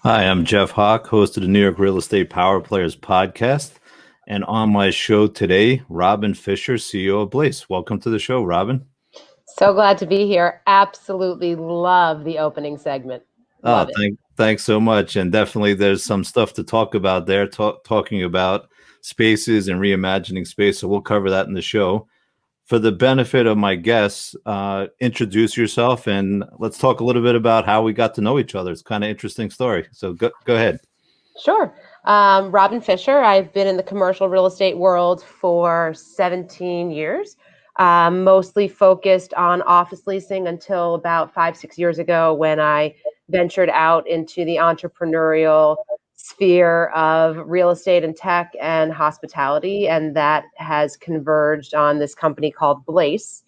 Hi, I'm Jeff Hawk, host of the New York Real Estate Power Players podcast. And on my show today, Robin Fisher, CEO of Blace. Welcome to the show, Robin. So glad to be here. Absolutely love the opening segment. Oh, Love it. thanks so much. And definitely there's some stuff to talk about there, talking about spaces and reimagining space. So we'll cover that in the show. For the benefit of my guests, introduce yourself and let's talk a little bit about how we got to know each other. It's kind of interesting story. So go ahead. Sure. Robin Fisher. I've been in the commercial real estate world for 17 years, mostly focused on office leasing until about 5, 6 years ago when I ventured out into the entrepreneurial sphere of real estate and tech and hospitality. And that has converged on this company called Blace,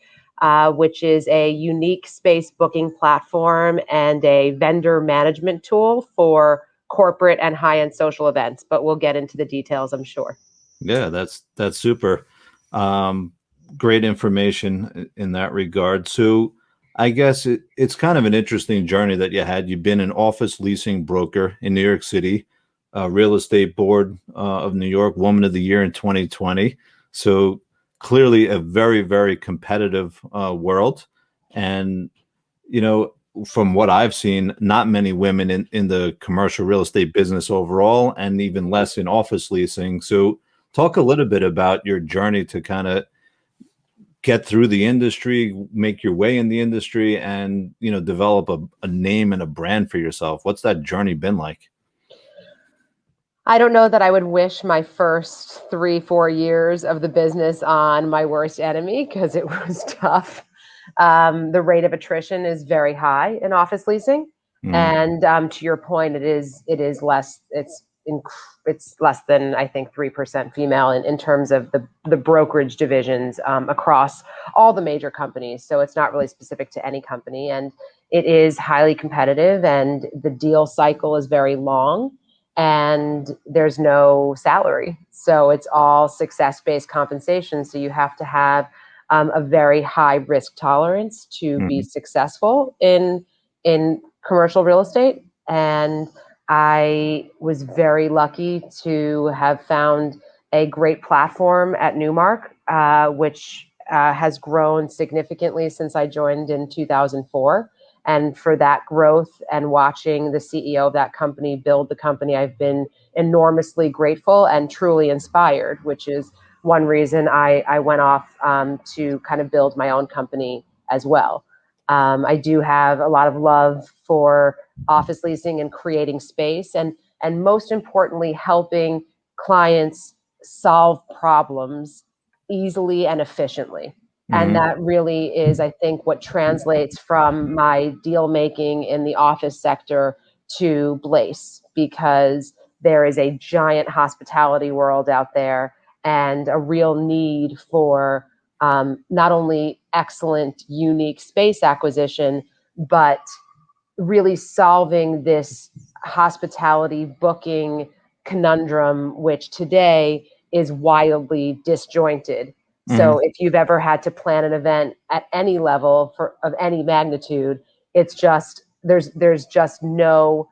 which is a unique space booking platform and a vendor management tool for corporate and high-end social events, but we'll get into the details, I'm sure. Yeah, that's super. Um, Great information in that regard. So I guess it's kind of an interesting journey that you had. You've been an office leasing broker in New York City, real estate board of New York, Woman of the Year in 2020. So clearly a very, very competitive world. And, you know, from what I've seen, not many women in the commercial real estate business overall, and even less in office leasing. So talk a little bit about your journey to kind of get through the industry, make your way in the industry, and develop a name and a brand for yourself. What's that journey been like? I don't know that I would wish my first 3, 4 years of the business on my worst enemy because it was tough. The rate of attrition is very high in office leasing, Mm, and to your point, it is less. It's less than I think 3% female in terms of the brokerage divisions across all the major companies. So it's not really specific to any company, and it is highly competitive, and the deal cycle is very long and there's no salary. So it's all success-based compensation. So you have to have a very high risk tolerance to be mm, successful in commercial real estate. And I was very lucky to have found a great platform at Newmark, which has grown significantly since I joined in 2004. And for that growth and watching the CEO of that company build the company, I've been enormously grateful and truly inspired, which is one reason I went off to kind of build my own company as well. I do have a lot of love for office leasing and creating space, and most importantly, helping clients solve problems easily and efficiently. And mm, that really is, I think, what translates from my deal making in the office sector to Blace, because there is a giant hospitality world out there and a real need for not only excellent, unique space acquisition, but really solving this hospitality booking conundrum, which today is wildly disjointed. mm. So if you've ever had to plan an event at any level for of any magnitude, it's just there's no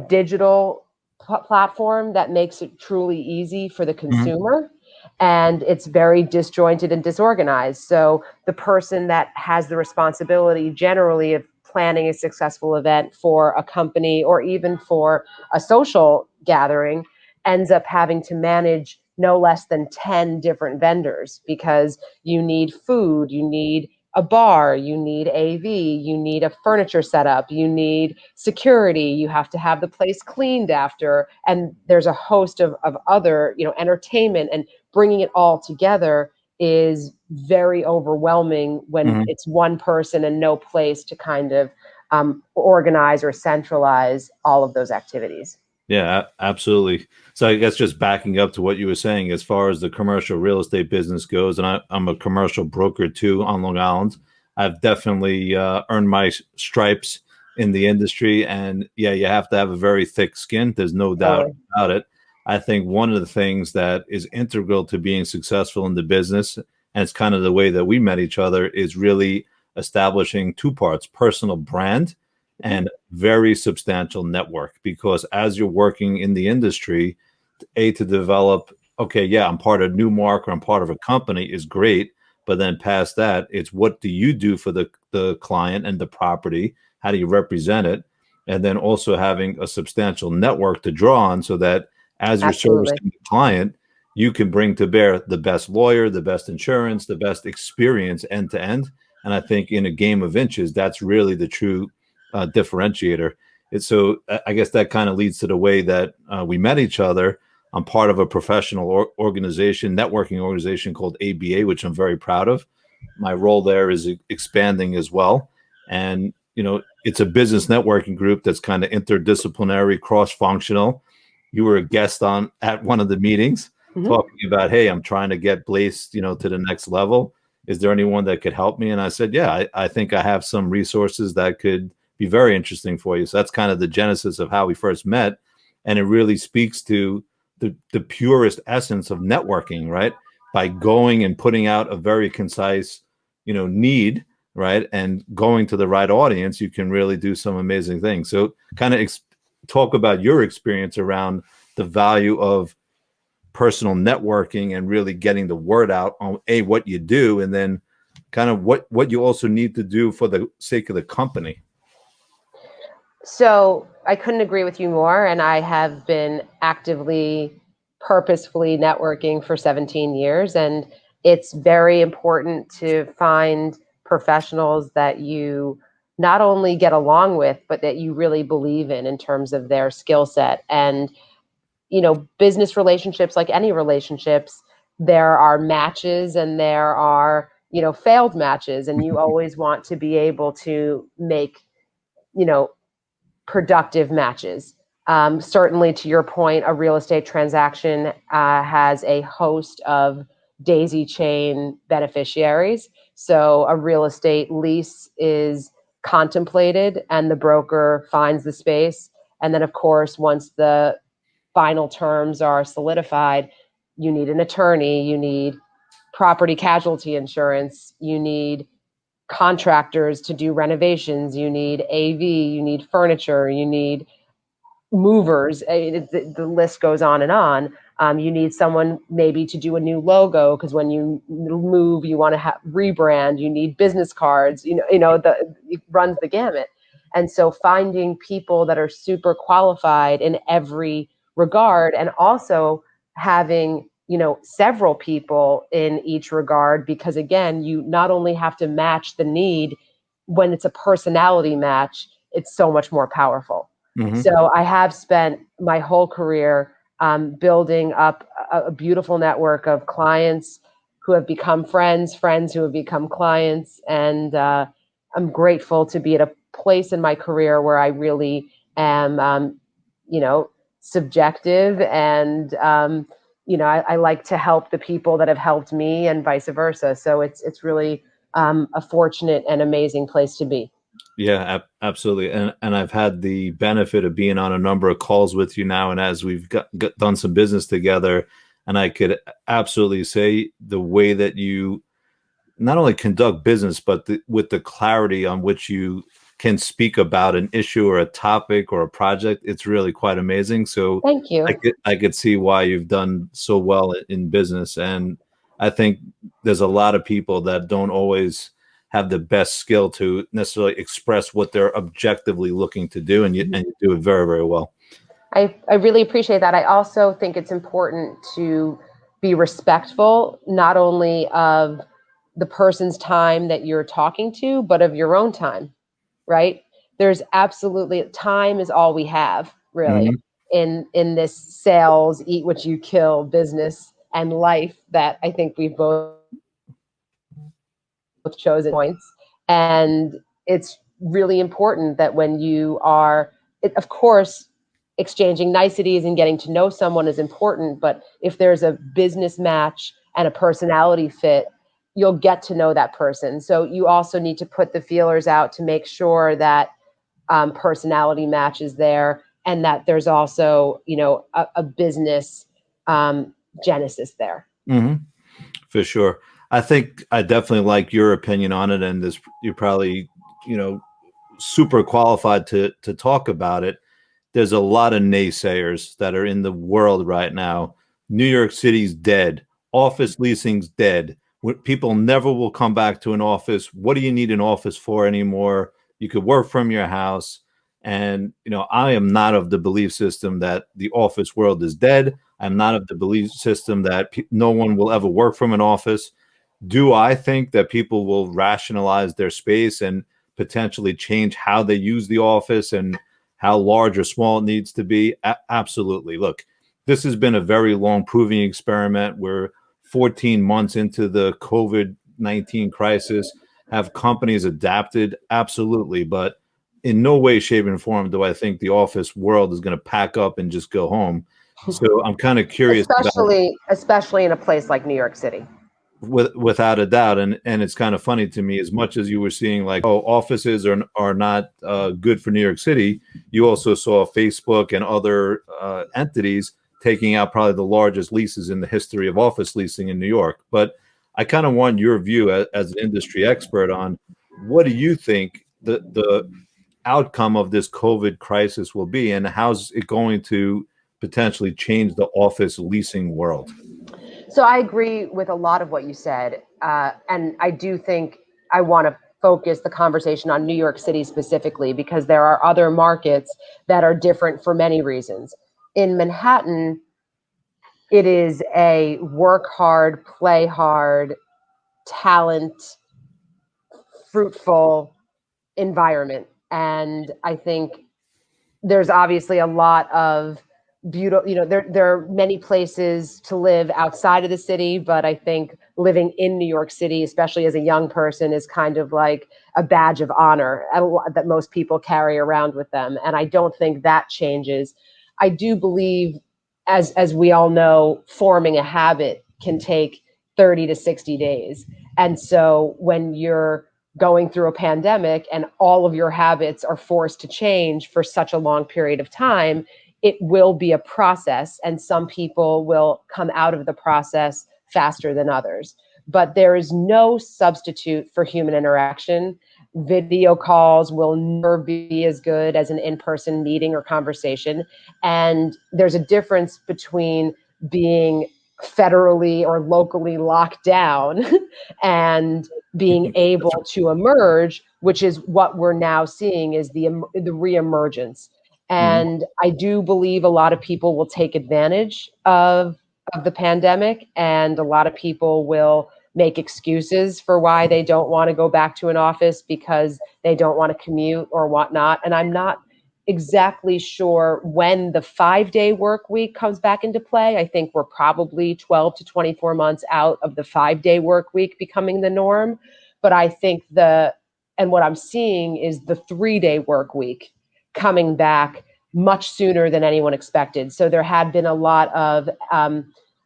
digital platform that makes it truly easy for the Mhm. consumer, and it's very disjointed and disorganized. So the person that has the responsibility generally of planning a successful event for a company or even for a social gathering ends up having to manage no less than 10 different vendors, because you need food, you need a bar, you need AV, you need a furniture setup, you need security, you have to have the place cleaned after, and there's a host of other, entertainment, and bringing it all together is very overwhelming when Mhm. it's one person and no place to kind of organize or centralize all of those activities. Yeah, absolutely. So I guess just backing up to what you were saying, as far as the commercial real estate business goes, and I'm a commercial broker too on Long Island. I've definitely earned my stripes in the industry, and yeah, you have to have a very thick skin. There's no doubt Totally. about it. I think one of the things that is integral to being successful in the business, and it's kind of the way that we met each other, is really establishing two parts: personal brand Mhm. and very substantial network, because as you're working in the industry, to develop, okay, yeah, I'm part of Newmark or I'm part of a company is great, but then past that, it's what do you do for the client and the property? How do you represent it? And then also having a substantial network to draw on, so that as you're Absolutely. servicing the client, you can bring to bear the best lawyer, the best insurance, the best experience end to end. And I think in a game of inches, that's really the true differentiator. It's so I guess that kind of leads to the way that we met each other. I'm part of a professional organization, networking organization called ABA, which I'm very proud of. My role there is expanding as well. And, it's a business networking group that's kind of interdisciplinary, cross functional. You were a guest on at one of the meetings Mhm. talking about, hey, I'm trying to get Blace, to the next level. Is there anyone that could help me? And I said, yeah, I think I have some resources that could be very interesting for you. So that's kind of the genesis of how we first met. And it really speaks to the purest essence of networking, right? By going and putting out a very concise, need, right? And going to the right audience, you can really do some amazing things. So kind of talk about your experience around the value of personal networking and really getting the word out on what you do, and then kind of what you also need to do for the sake of the company. So I couldn't agree with you more. And I have been actively, purposefully networking for 17 years. And it's very important to find professionals that you not only get along with, but that you really believe in terms of their skill set. And, business relationships, like any relationships, there are matches and there are, failed matches. And you always want to be able to make, you know, productive matches. Certainly, to your point, a real estate transaction has a host of daisy chain beneficiaries. So, a real estate lease is contemplated, and the broker finds the space. And then, of course, once the final terms are solidified, you need an attorney, you need property casualty insurance, you need contractors to do renovations, you need AV, you need furniture, you need movers. The list goes on and on. You need someone maybe to do a new logo because when you move, you want to rebrand. You need business cards. It runs the gamut. And so finding people that are super qualified in every regard, and also having several people in each regard, because again, you not only have to match the need. When it's a personality match, it's so much more powerful. Mm-hmm. So I have spent my whole career building up a beautiful network of clients who have become friends, friends who have become clients, and I'm grateful to be at a place in my career where I really am, you know, subjective, and I like to help the people that have helped me, and vice versa. So it's really a fortunate and amazing place to be. Yeah, absolutely. And I've had the benefit of being on a number of calls with you now, and as we've done some business together, and I could absolutely say the way that you not only conduct business, but with the clarity on which you can speak about an issue or a topic or a project, it's really quite amazing. So Thank you. I could see why you've done so well in business. And I think there's a lot of people that don't always have the best skill to necessarily express what they're objectively looking to do, and you do it very, very well. I really appreciate that. I also think it's important to be respectful, not only of the person's time that you're talking to, but of your own time, right? There's absolutely, time is all we have, really, Hmm. in this sales, eat what you kill business and life that I think we've both chosen points. And it's really important that when you are, of course, exchanging niceties and getting to know someone is important. But if there's a business match and a personality fit, you'll get to know that person. So you also need to put the feelers out to make sure that personality match is there, and that there's also, a business genesis there. Hmm. For sure. I think I definitely like your opinion on it, and this, you're probably, you know, super qualified to talk about it. There's a lot of naysayers that are in the world right now. New York City's dead. Office leasing's dead. People never will come back to an office. What do you need an office for anymore? You could work from your house. And, I am not of the belief system that the office world is dead. I'm not of the belief system that no one will ever work from an office. Do I think that people will rationalize their space and potentially change how they use the office and how large or small it needs to be? Absolutely. Look, this has been a very long proving experiment. We're 14 months into the COVID-19 crisis. Have companies adapted? Absolutely. But in no way, shape, and form do I think the office world is going to pack up and just go home. So I'm kind of curious about, especially in a place like New York City. without a doubt, and it's kind of funny to me, as much as you were seeing like, oh, offices are not good for New York City, you also saw Facebook and other entities taking out probably the largest leases in the history of office leasing in New York. But I kind of want your view as an industry expert on, what do you think the outcome of this COVID crisis will be, and how's it going to potentially change the office leasing world? So I agree with a lot of what you said. And I do think I want to focus the conversation on New York City specifically, because there are other markets that are different for many reasons. In Manhattan, it is a work hard, play hard, talent, fruitful environment. And I think there's obviously a lot of beautiful, there are many places to live outside of the city, but I think living in New York City, especially as a young person, is kind of like a badge of honor that most people carry around with them. And I don't think that changes. I do believe, as we all know, forming a habit can take 30 to 60 days. And so when you're going through a pandemic and all of your habits are forced to change for such a long period of time, it will be a process, and some people will come out of the process faster than others. But there is no substitute for human interaction. Video calls will never be as good as an in-person meeting or conversation. And there's a difference between being federally or locally locked down and being able to emerge, which is what we're now seeing, is the reemergence. Mhm. And I do believe a lot of people will take advantage of the pandemic, and a lot of people will make excuses for why they don't want to go back to an office because they don't want to commute or whatnot. And I'm not exactly sure when the 5-day work week comes back into play. I think we're probably 12 to 24 months out of the 5-day work week becoming the norm. But I think and what I'm seeing is the 3-day work week coming back much sooner than anyone expected. So there had been a lot of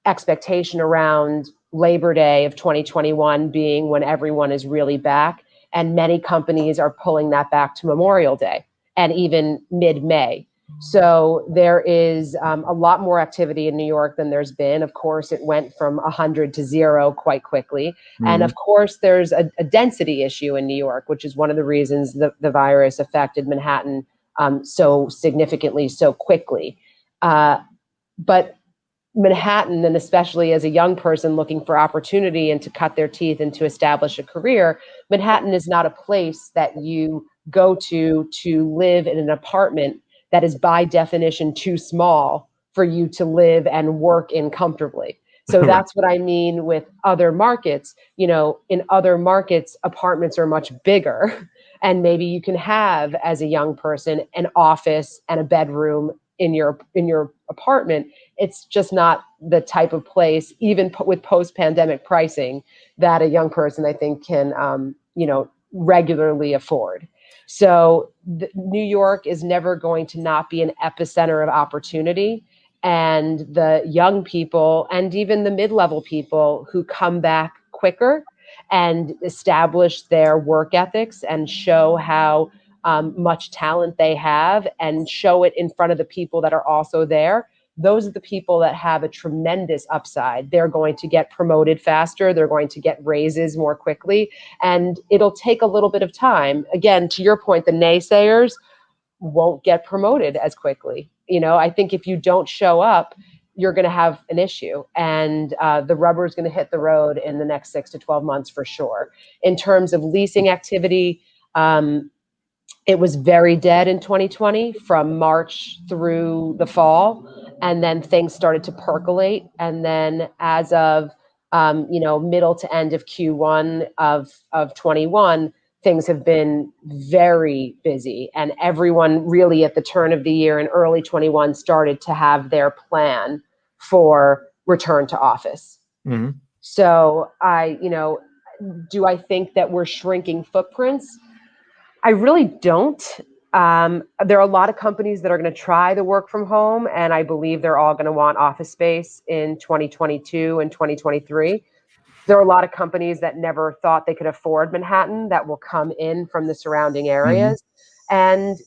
expectation around Labor Day of 2021 being when everyone is really back. And many companies are pulling that back to Memorial Day and even mid-May. So there is a lot more activity in New York than there's been. Of course, it went from 100 to 0 quite quickly. And Mhm. of course, there's a density issue in New York, which is one of the reasons the virus affected Manhattan so significantly, so quickly. But Manhattan, and especially as a young person looking for opportunity and to cut their teeth and to establish a career, Manhattan is not a place that you go to live in an apartment that is by definition too small for you to live and work in comfortably. So Right. that's what I mean with other markets. In other markets, apartments are much bigger. And maybe you can have, as a young person, an office and a bedroom in your apartment. It's just not the type of place, even with post-pandemic pricing, that a young person, I think, can regularly afford. So New York is never going to not be an epicenter of opportunity. And the young people and even the mid-level people who come back quicker and establish their work ethics and show how much talent they have and show it in front of the people that are also there, those are the people that have a tremendous upside. They're going to get promoted faster. They're going to get raises more quickly. And it'll take a little bit of time. Again, to your point, the naysayers won't get promoted as quickly. I think if you don't show up, you're going to have an issue, and the rubber is going to hit the road in the next 6 to 12 months for sure. In terms of leasing activity, it was very dead in 2020 from March through the fall, and then things started to percolate. And then as of middle to end of Q1 of 21, things have been very busy, and everyone really at the turn of the year in early 21 started to have their plan for return to office. Mm-hmm. So do I think that we're shrinking footprints? I really don't. There are a lot of companies that are going to try the work from home, and I believe they're all going to want office space in 2022 and 2023. There are a lot of companies that never thought they could afford Manhattan that will come in from the surrounding Mm-hmm. areas. And,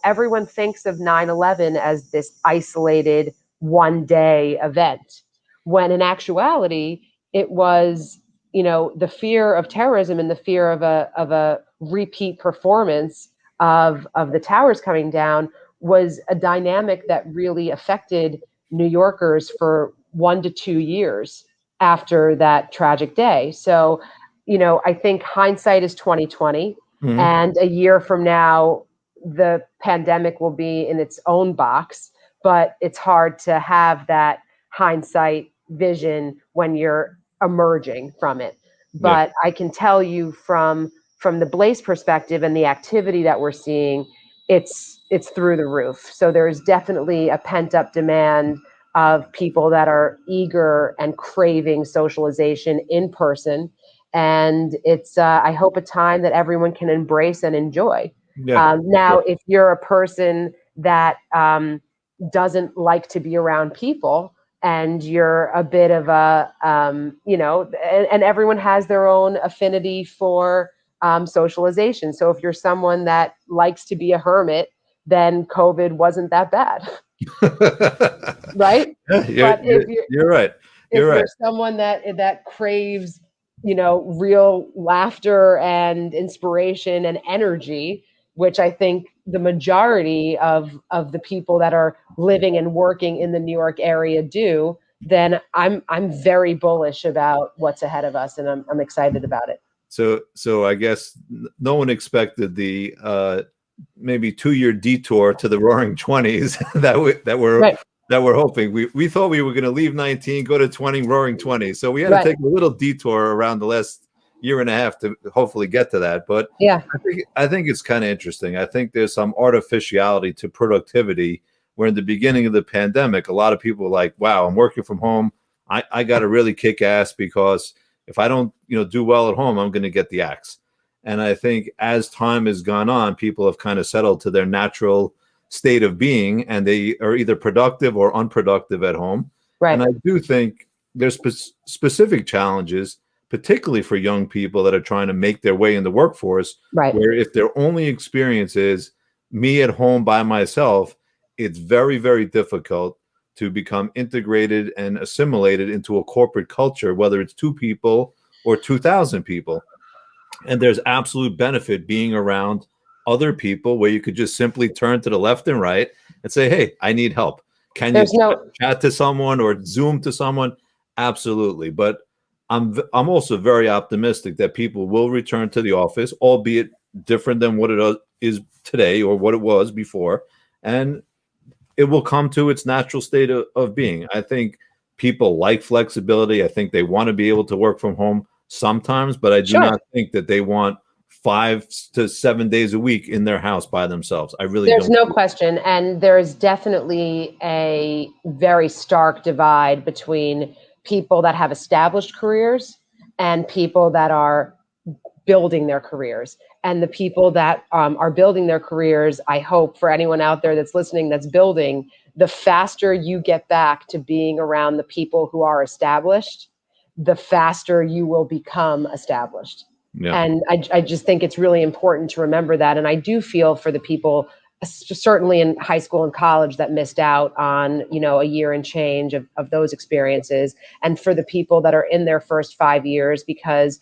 everyone thinks of 9/11 as this isolated one-day event, when in actuality, it was, the fear of terrorism and the fear of a repeat performance of the towers coming down was a dynamic that really affected New Yorkers for 1 to 2 years after that tragic day. So, I think hindsight is 2020, Mm-hmm. and a year from now, the pandemic will be in its own box. But it's hard to have that hindsight vision when you're emerging from it. Yeah. But I can tell you from the Blace perspective and the activity that we're seeing, it's through the roof. So there's definitely a pent up demand of people that are eager and craving socialization in person. And it's, I hope, a time that everyone can embrace and enjoy. Yeah. Now, Sure. if you're a person that doesn't like to be around people, and you're a bit of a, and everyone has their own affinity for socialization. So if you're someone that likes to be a hermit, then COVID wasn't that bad. Right? Yeah, But you're right. if You're you're right. someone that craves, real laughter and inspiration and energy, which I think the majority of the people that are living and working in the New York area do, then I'm very bullish about what's ahead of us, and I'm excited about it. So I guess no one expected the maybe 2 year detour to the Roaring Twenties Right, that we're hoping. We thought we were going to leave 19, go to 20, Roaring 20. So we had to right, take a little detour around the last year and a half to hopefully get to that. But yeah, I think it's kind of interesting. I think there's some artificiality to productivity where in the beginning of the pandemic, a lot of people were like, wow, I'm working from home. I got to really kick ass because if I don't, do well at home, I'm going to get the axe. And I think as time has gone on, people have kind of settled to their natural state of being, and they are either productive or unproductive at home. And right, I do think there's specific challenges, particularly for young people that are trying to make their way in the workforce, right. where if their only experience is me at home by myself, it's very, very difficult to become integrated and assimilated into a corporate culture, whether it's 2 people or 2,000 people. And there's absolute benefit being around other people where you could just simply turn to the left and right and say, hey, I need help. Can you There's no chat to someone or Zoom to someone? Absolutely. But I'm also very optimistic that people will return to the office, albeit different than what it is today or what it was before. And it will come to its natural state of being. I think people like flexibility. I think they want to be able to work from home sometimes, but I do sure. not think that they want 5 to 7 days a week in their house by themselves. I really There's don't. no question. And there's definitely a very stark divide between people that have established careers and people that are building their careers. And the people that are building their careers, I hope for anyone out there that's listening that's building, the faster you get back to being around the people who are established, the faster you will become established. Yeah. And I just think it's really important to remember that. And I do feel for the people certainly in high school and college that missed out on, a year and change of those experiences. And for the people that are in their first 5 years, because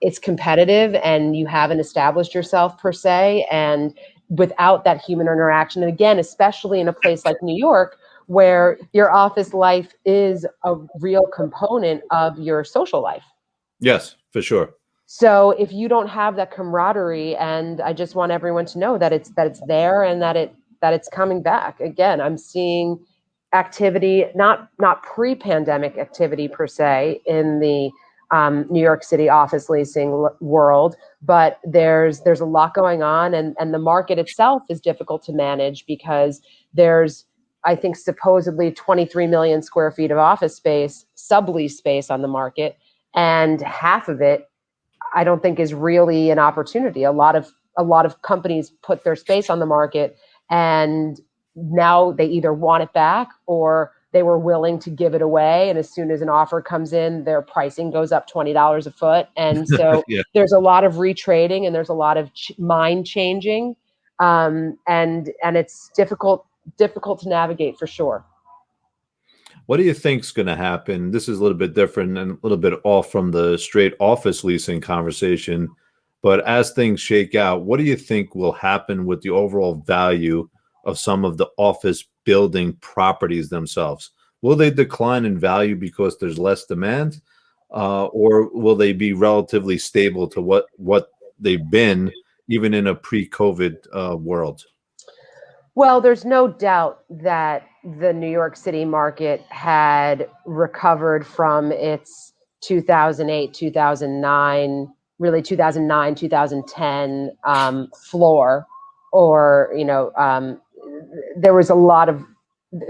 it's competitive and you haven't established yourself per se. And without that human interaction, and again, especially in a place like New York, where your office life is a real component of your social life. Yes, for sure. So if you don't have that camaraderie, and I just want everyone to know that it's there, and that it's coming back. Again, I'm seeing activity, not pre-pandemic activity per se in the New York City office leasing world, but there's a lot going on, and the market itself is difficult to manage because there's, I think, supposedly 23 million square feet of office space, sublease space on the market, and half of it I don't think is really an opportunity. A lot of companies put their space on the market, and now they either want it back or they were willing to give it away. And as soon as an offer comes in, their pricing goes up $20 a foot. And so Yeah. there's a lot of retrading, and there's a lot of mind changing, and it's difficult to navigate for sure. What do you think's going to happen? This is a little bit different and a little bit off from the straight office leasing conversation. But as things shake out, what do you think will happen with the overall value of some of the office building properties themselves? Will they decline in value because there's less demand, or will they be relatively stable to what they've been, even in a pre-COVID world? Well, there's no doubt that the New York City market had recovered from its 2008, 2009, really 2009, 2010 floor, or, there was a lot of,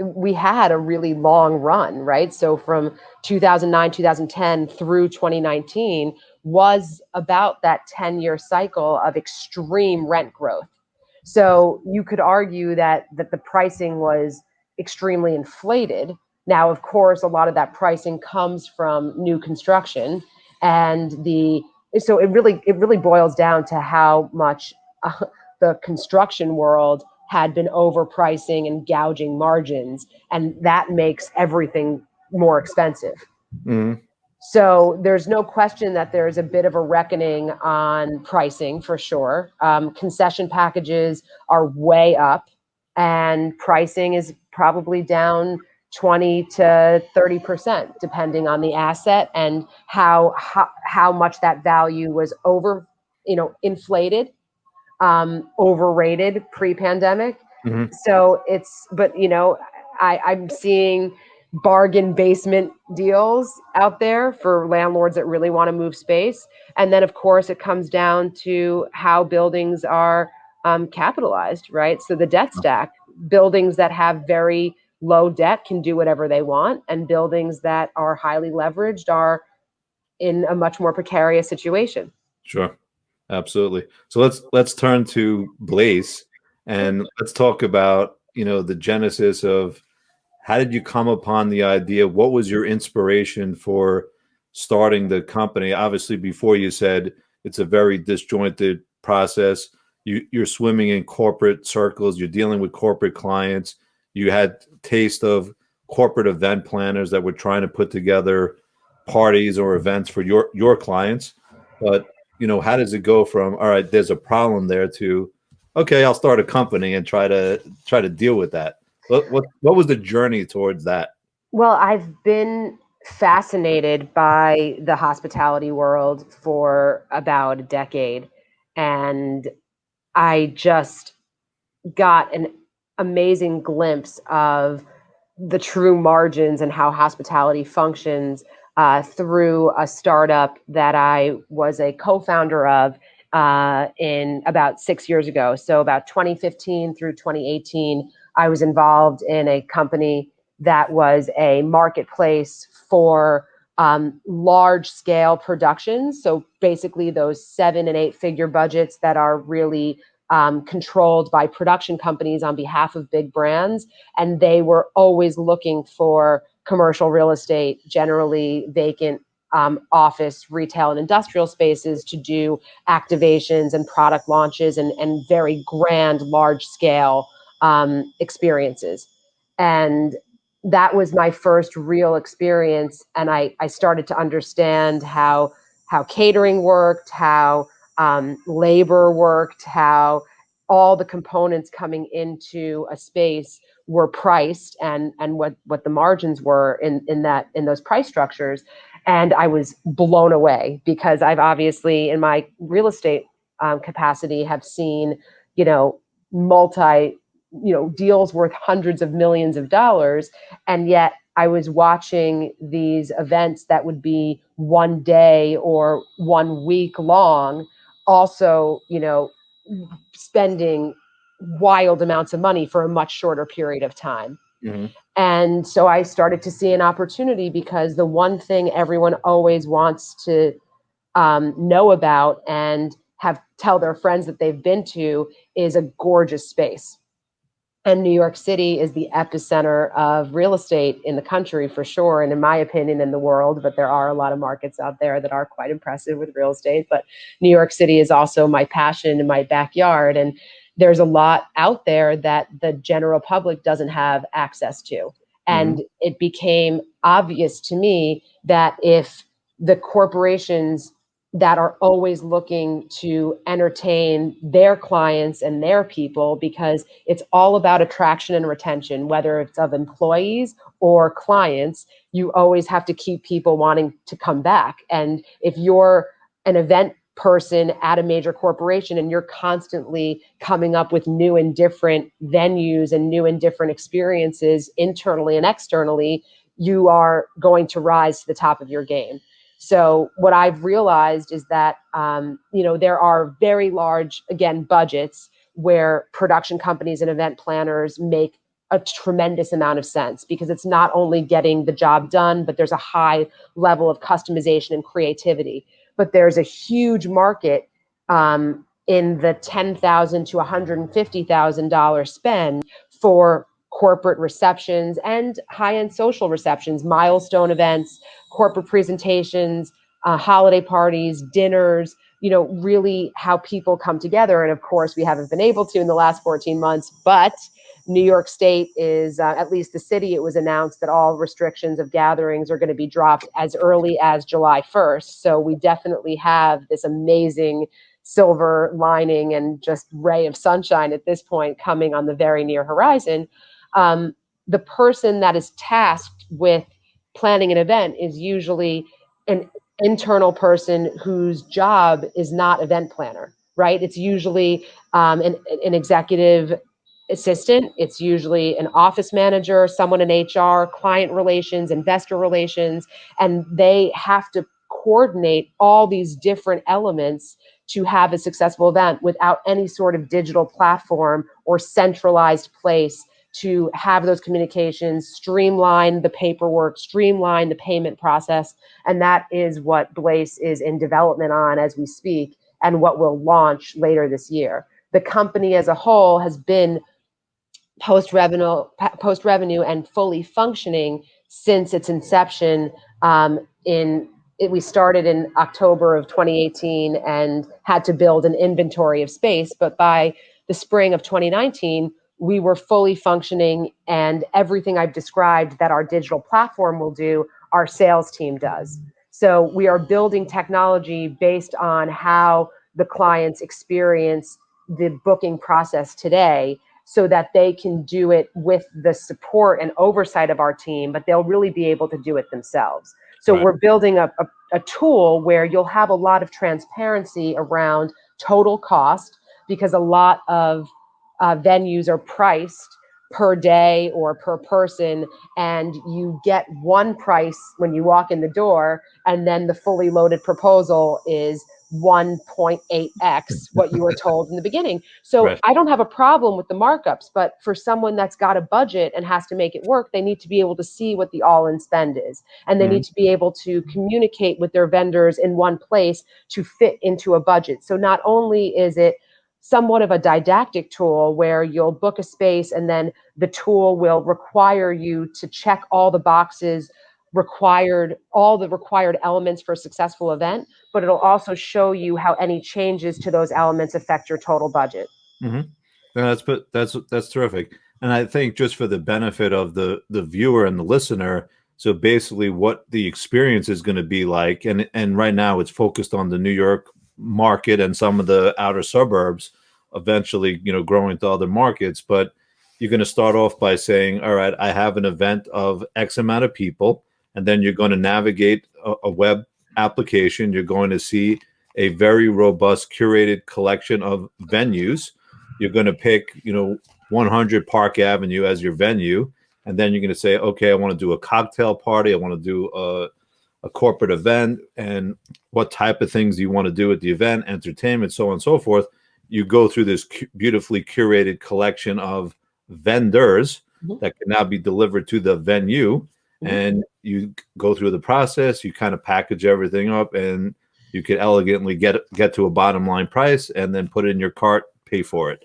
we had a really long run, right? So from 2009, 2010 through 2019 was about that 10-year cycle of extreme rent growth. So you could argue that the pricing was extremely inflated. Now, of course, a lot of that pricing comes from new construction, and the so it really boils down to how much the construction world had been overpricing and gouging margins, and that makes everything more expensive. Mhm. So there's no question that there's a bit of a reckoning on pricing for sure. Concession packages are way up, and pricing is probably down 20 to 30%, depending on the asset and how much that value was inflated, overrated pre-pandemic. Mhm. So but I'm seeing bargain basement deals out there for landlords that really want to move space. And then, of course, it comes down to how buildings are capitalized, right? So the debt stack, buildings that have very low debt can do whatever they want, and buildings that are highly leveraged are in a much more precarious situation. Sure. Absolutely. So let's turn to Blaze, and let's talk about, the genesis of how did you come upon the idea? What was your inspiration for starting the company? Obviously, before you said it's a very disjointed process. You're swimming in corporate circles, you're dealing with corporate clients. You had taste of corporate event planners that were trying to put together parties or events for your clients. But how does it go from, all right, there's a problem there, to, okay, I'll start a company and try to deal with that? What was the journey towards that? Well, I've been fascinated by the hospitality world for about a decade, and I just got an amazing glimpse of the true margins and how hospitality functions through a startup that I was a co-founder of in about 6 years ago. So about 2015 through 2018, I was involved in a company that was a marketplace for large scale productions. So basically, those 7 and 8 figure budgets that are really controlled by production companies on behalf of big brands. And they were always looking for commercial real estate, generally vacant office, retail, and industrial spaces to do activations and product launches and very grand, large scale experiences. And that was my first real experience. And I started to understand how catering worked, how labor worked, how all the components coming into a space were priced, and what the margins were in those price structures. And I was blown away because I've obviously in my real estate capacity have seen, you know, multi, deals worth hundreds of millions of dollars. And yet I was watching these events that would be 1 day or 1 week long, also, spending wild amounts of money for a much shorter period of time. Hmm. And so I started to see an opportunity, because the one thing everyone always wants to know about and have tell their friends that they've been to is a gorgeous space. And New York City is the epicenter of real estate in the country for sure, and in my opinion, in the world. But there are a lot of markets out there that are quite impressive with real estate. But New York City is also my passion in my backyard. And there's a lot out there that the general public doesn't have access to. Hmm. And it became obvious to me that if the corporations that are always looking to entertain their clients and their people, because it's all about attraction and retention, whether it's of employees or clients. You always have to keep people wanting to come back. And if you're an event person at a major corporation and you're constantly coming up with new and different venues and new and different experiences internally and externally, you are going to rise to the top of your game. So what I've realized is that there are very large, again, budgets where production companies and event planners make a tremendous amount of sense, because it's not only getting the job done, but there's a high level of customization and creativity. But there's a huge market in the $10,000 to $150,000 spend for corporate receptions and high-end social receptions, milestone events, corporate presentations, holiday parties, dinners, really how people come together. And of course, we haven't been able to in the last 14 months, but New York State is, at least the city, it was announced that all restrictions of gatherings are going to be dropped as early as July 1st. So we definitely have this amazing silver lining and just ray of sunshine at this point coming on the very near horizon. The person that is tasked with planning an event is usually an internal person whose job is not event planner, right? It's usually an executive assistant. It's usually an office manager, someone in HR, client relations, investor relations, and they have to coordinate all these different elements to have a successful event without any sort of digital platform or centralized place to have those communications, streamline the paperwork, streamline the payment process. And that is what Blace is in development on as we speak, and what will launch later this year. The company as a whole has been post revenue and fully functioning since its inception. We started in October of 2018 and had to build an inventory of space, but by the spring of 2019 we were fully functioning, and everything I've described that our digital platform will do, our sales team does. So we are building technology based on how the clients experience the booking process today, so that they can do it with the support and oversight of our team, but they'll really be able to do it themselves. So Right. we're building a tool where you'll have a lot of transparency around total cost, because a lot of venues are priced per day or per person, and you get one price when you walk in the door, and then the fully loaded proposal is 1.8x what you were told in the beginning. So Right. I don't have a problem with the markups, but for someone that's got a budget and has to make it work, they need to be able to see what the all-in spend is, and they Hmm. need to be able to communicate with their vendors in one place to fit into a budget. So not only is it somewhat of a didactic tool where you'll book a space and then the tool will require you to check all the boxes all the required elements for a successful event, but it'll also show you how any changes to those elements affect your total budget. Hmm. That's terrific. And I think just for the benefit of the viewer and the listener, so basically what the experience is going to be like, and right now it's focused on the New York market and some of the outer suburbs, eventually, growing to other markets. But you're going to start off by saying, all right, I have an event of X amount of people, and then you're going to navigate a web application. You're going to see a very robust curated collection of venues. You're going to pick, 100 Park Avenue as your venue, and then you're going to say, okay, I want to do a cocktail party, I want to do a corporate event, and what type of things do you want to do at the event, entertainment, so on and so forth. You go through this beautifully curated collection of vendors that can now be delivered to the venue, and you go through the process. You kind of package everything up, and you can elegantly get to a bottom line price, and then put it in your cart, pay for it.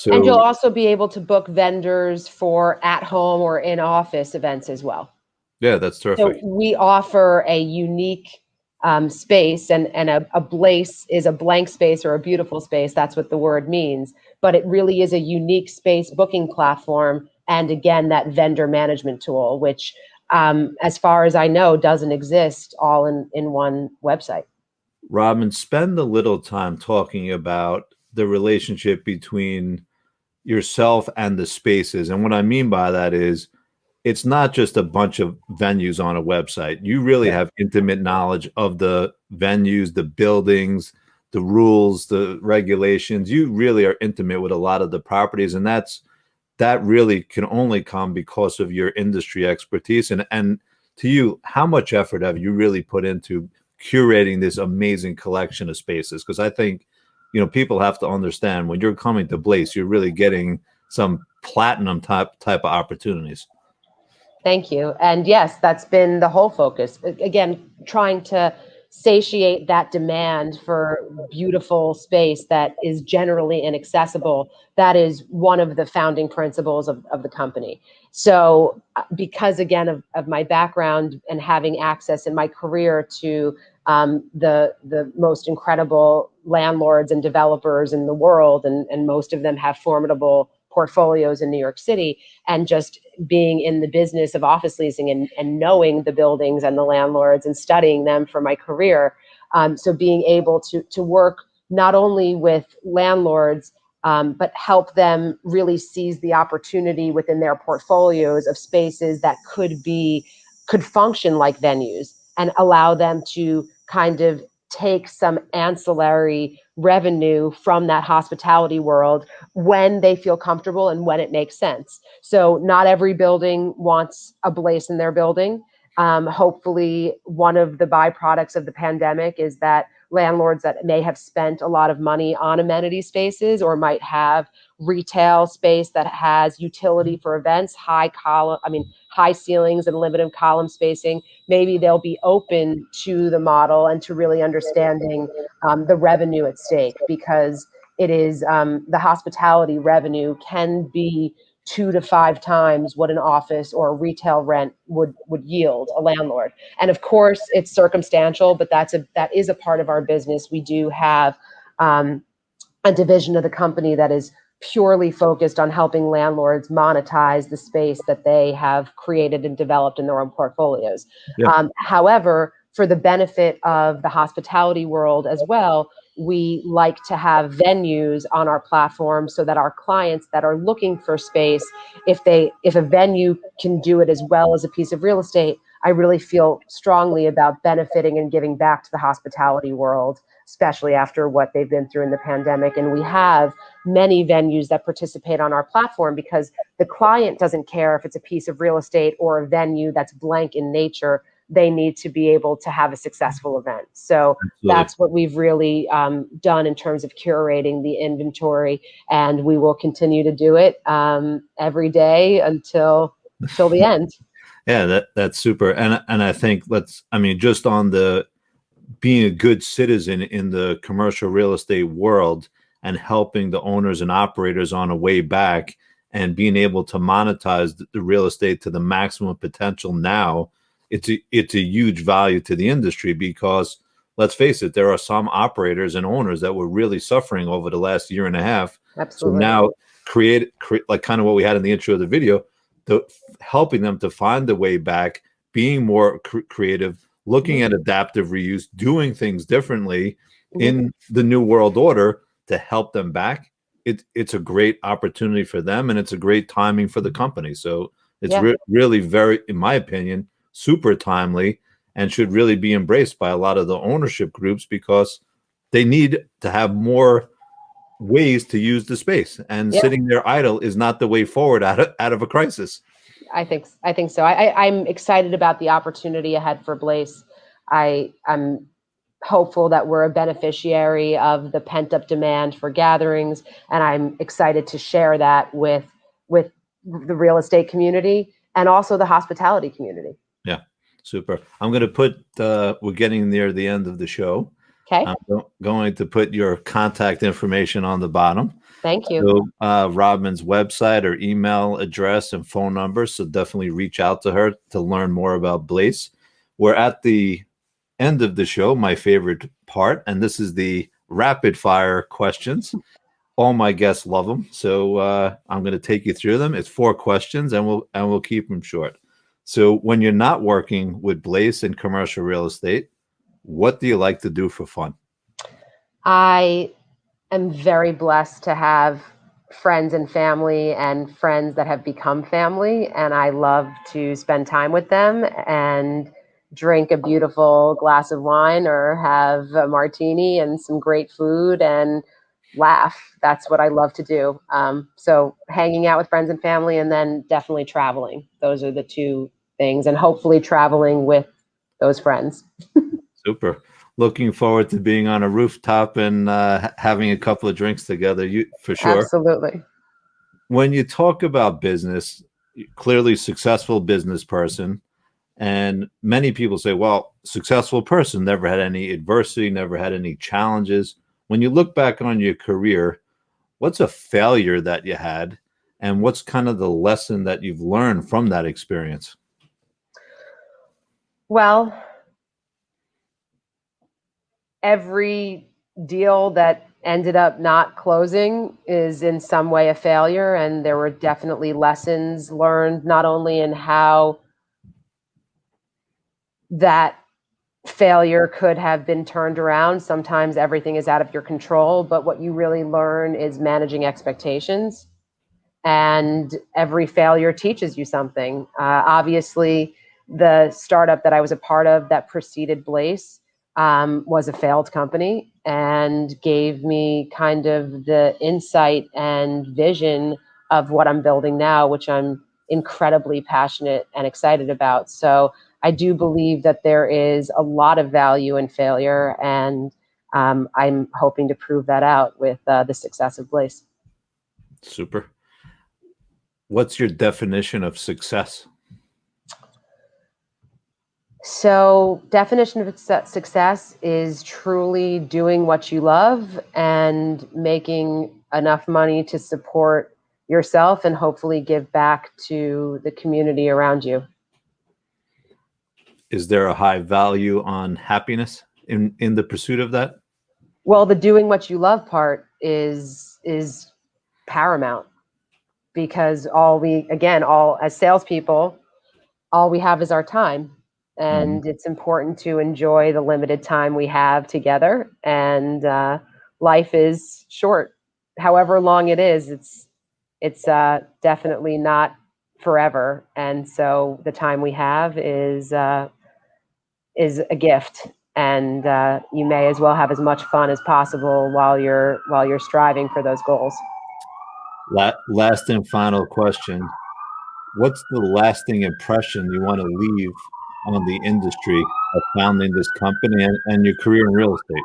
And you'll So also be able to book vendors for at home or in office events as well. yeah, that's So terrific. we offer a unique space, and a Blace is a blank space or a beautiful space. That's what the word means. But it really is a unique space booking platform. And again, that vendor management tool, which, as far as I know, doesn't exist all in one website. Robin, spend a little time talking about the relationship between yourself and the spaces. And what I mean by that is it's not just a bunch of venues on a website. You really have intimate knowledge of the venues, the buildings, the rules, the regulations. You really are intimate with a lot of the properties, and that really can only come because of your industry expertise. And to you, how much effort have you really put into curating this amazing collection of spaces? Because I think, people have to understand when you're coming to Blace, you're really getting some platinum type of opportunities. Thank you. And yes, that's been the whole focus. Again, trying to satiate that demand for beautiful space that is generally inaccessible. That is one of the founding principles of the company. So, because again of my background and having access in my career to the most incredible landlords and developers in the world, and most of them have formidable portfolios in New York City, and just being in the business of office leasing, and knowing the buildings and the landlords and studying them for my career. So being able to work not only with landlords, but help them really seize the opportunity within their portfolios of spaces that could function like venues, and allow them to kind of take some ancillary revenue from that hospitality world when they feel comfortable and when it makes sense. So not every building wants a Blace in their building. Hopefully, one of the byproducts of the pandemic is that landlords that may have spent a lot of money on amenity spaces, or might have retail space that has utility for events, high ceilings and limited column spacing, maybe they'll be open to the model and to really understanding the revenue at stake, because it is the hospitality revenue can be 2 to 5 times what an office or a retail rent would yield a landlord. And of course, it's circumstantial, but that is a part of our business. We do have a division of the company that is purely focused on helping landlords monetize the space that they have created and developed in their own portfolios. Yeah. However, for the benefit of the hospitality world as well, we like to have venues on our platform so that our clients that are looking for space, if a venue can do it as well as a piece of real estate, I really feel strongly about benefiting and giving back to the hospitality world, especially after what they've been through in the pandemic. And we have many venues that participate on our platform because the client doesn't care if it's a piece of real estate or a venue that's blank in nature. They need to be able to have a successful event. So Absolutely. that's what we've really done in terms of curating the inventory, and we will continue to do it every day until the end. Yeah, that's super. And I think just on the being a good citizen in the commercial real estate world and helping the owners and operators on a way back, and being able to monetize the real estate to the maximum potential now, it's a huge value to the industry because let's face it, there are some operators and owners that were really suffering over the last year and a half. So Absolutely. now create like kind of what we had in the intro of the video, the helping them to find the way back, being more creative, looking at adaptive reuse, doing things differently Mm-hmm. in the new world order to help them back. It's a great opportunity for them, and it's a great timing for the company. So it's Yeah. really very, in my opinion, super timely and should really be embraced by a lot of the ownership groups because they need to have more ways to use the space. And Yeah. sitting there idle is not the way forward out of a crisis. I think so. I'm excited about the opportunity ahead for Blace. I'm hopeful that we're a beneficiary of the pent up demand for gatherings, and I'm excited to share that with the real estate community and also the hospitality community. Yeah, super. I'm going to put, we're getting near the end of the show. Okay. I'm going to put your contact information on the bottom. Thank you. So, Robin's website or email address and phone number. So definitely reach out to her to learn more about Blaze. We're at the end of the show, my favorite part, and this is the rapid fire questions. All my guests love them, so I'm going to take you through them. It's 4 questions, and we'll keep them short. So, when you're not working with Blaze in commercial real estate, what do you like to do for fun? I am very blessed to have friends and family and friends that have become family, and I love to spend time with them and drink a beautiful glass of wine or have a martini and some great food and laugh. That's what I love to do. So hanging out with friends and family, and then definitely traveling. Those are the two things, and hopefully traveling with those friends. Super. Looking forward to being on a rooftop and having a couple of drinks together. You for sure. Absolutely. When you talk about business, clearly successful business person, and many people say, well, successful person never had any adversity, never had any challenges. When you look back on your career, what's a failure that you had, and what's kind of the lesson that you've learned from that experience? Well, every deal that ended up not closing is in some way a failure, and there were definitely lessons learned not only in how that failure could have been turned around. Sometimes everything is out of your control, but what you really learn is managing expectations, and every failure teaches you something. Obviously, the startup that I was a part of that preceded Blace was a failed company and gave me kind of the insight and vision of what I'm building now, which I'm incredibly passionate and excited about. So I do believe that there is a lot of value in failure, and I'm hoping to prove that out with the success of Blace. Super. What's your definition of success? So, definition of success is truly doing what you love and making enough money to support yourself and hopefully give back to the community around you. Is there a high value on happiness in the pursuit of that? Well, the doing what you love part is paramount, because all as salespeople, all we have is our time. Mhm. And it's important to enjoy the limited time we have together. And life is short, however long it is. It's definitely not forever. And so the time we have is a gift. And you may as well have as much fun as possible while you're striving for those goals. Last and final question. What's the lasting impression you want to leave on the industry of founding this company and your career in real estate?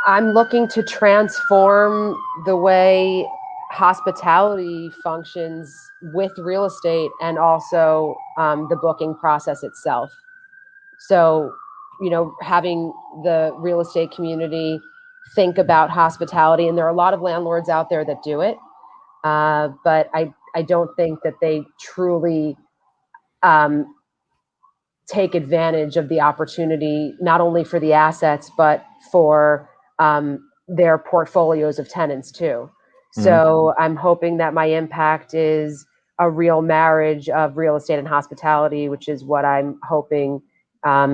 I'm looking to transform the way hospitality functions with real estate, and also the booking process itself. So, having the real estate community think about hospitality, and there are a lot of landlords out there that do it, but I don't think that they truly um, take advantage of the opportunity, not only for the assets, but for their portfolios of tenants too. Mhm. So I'm hoping that my impact is a real marriage of real estate and hospitality, which is what I'm hoping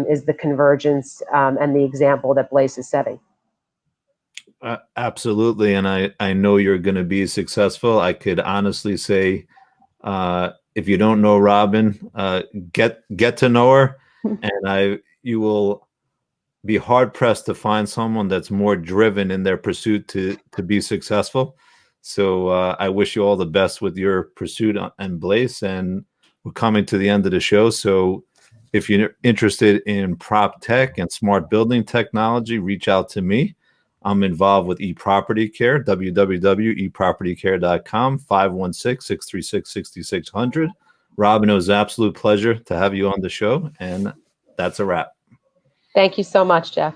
is the convergence and the example that Blace is setting. Absolutely. And I know you're going to be successful. I could honestly say, if you don't know Robin, get to know her, and you will be hard pressed to find someone that's more driven in their pursuit to be successful. So I wish you all the best with your pursuit and Blaze. And we're coming to the end of the show. So if you're interested in prop tech and smart building technology, reach out to me. I'm involved with eProperty Care, www.epropertycare.com, 516-636-6600. Robin, it was an absolute pleasure to have you on the show. And that's a wrap. Thank you so much, Jeff.